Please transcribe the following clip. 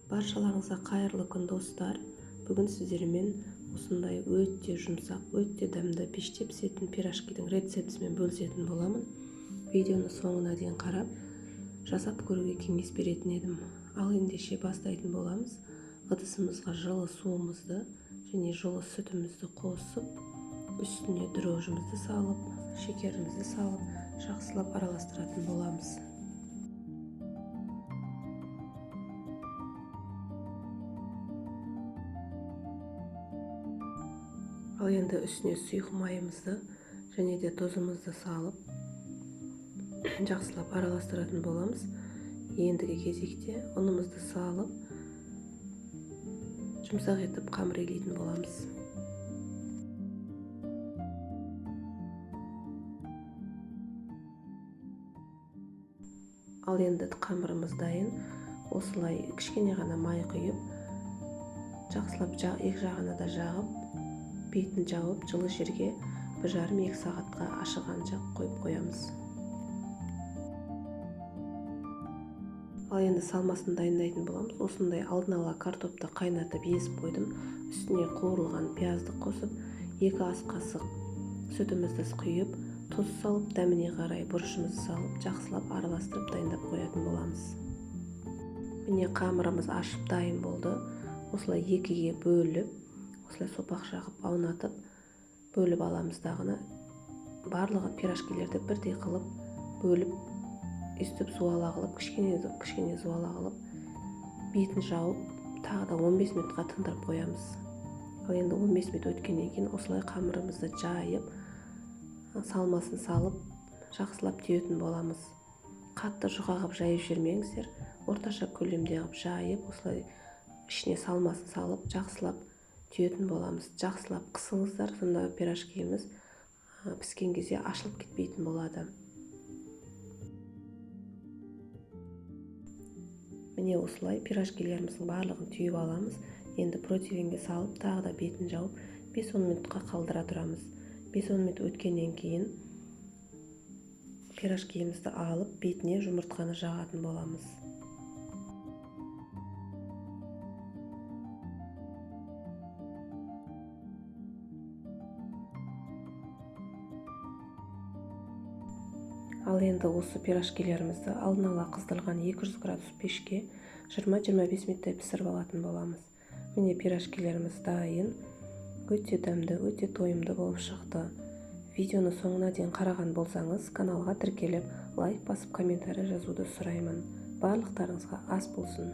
Баршаларыңызға қайырлы күн достар. Бүгін сіздермен осындай өте жұмсақ, өте дәмді пеште пісетін пирожкидің рецептісімен бөлісетін боламын. Видеоны соңына дейін қарап, жасап көруге кеңес беретін едім. Ал ендеше бастайтын боламыз. Ыдысымызға жылы суымызды және жылы сүтімізді қосып, үстіне дрожжымызды салып, шекерімізді салып, жақсылап араластыратын боламыз. Ал енді үстіне сұйық майымызды және де тұзымызды салып, жақсылап араластыратын боламыз. Ендігі кезекте ұнымызды салып, жұмсақ етіп қамыр илейтін боламыз. Ал енді қамырымыз дайын. Осылай кішкене ғана май құйып, жақсылап екі жағына да жағып, бетін жауып, жылы жерге 1,5-2 сағатқа ашығанша қойып қоямыз. Ал енді салмасын дайындайтын боламыз. Осындай алдын ала картопты қайнатып езіп қойдым. Үстіне қуырылған пиязды қосып, 2 ас қасық сүтімізді құйып, тұз салып, дәміне қарай бұрышымызды салып, жақсылап араластырып дайындап қоятын боламыз. Міне қамырымыз ашып дайын болды. Осылай екіге бөліп, осылай сопақ жағып, аунатып, бөліп аламыз дағыны. Барлығы пирожкилерді бірдей қылып, бөліп, үстіп суала қылып, кішкене суала қылып, бетін жауып, тағы да 15 минутқа тындырып қоямыз. Ал енді 15 минут өткеннен кейін осылай қамырымызды жайып, салмасын салып, жақсылап түйетін боламыз. Қатты жұқа қылып жайып жүрмеңіздер, орташа көлемде қылып жайып, осылай ішіне салмасын салып, жақсылап түйетін боламыз. Жақсылап қысыңыздар, сонда пирожкиіміз піскен кезде ашылып кетпейтін болады. Міне осылай пирожкилеріміздің барлығын түйіп аламыз. Енді противенге салып, тағы да бетін жауып, 5-10 минутқа қалдыра тұрамыз. 5-10 минут өткеннен кейін пирожкиімізді алып, бетіне жұмыртқаны жағатын боламыз. Ал енді осы пирожкилерімізді алдын ала қыздырылған 200 градус пешке 20-25 минуттай пісіріп алатын боламыз. Міне пирожкилеріміз дайын. Өте дәмді, өте тойымды болып шықты. Видеоны соңына дейін қараған болсаңыз, каналға тіркеліп, лайк басып, комментарий жазуды сұраймын. Барлықтарыңызға ас болсын.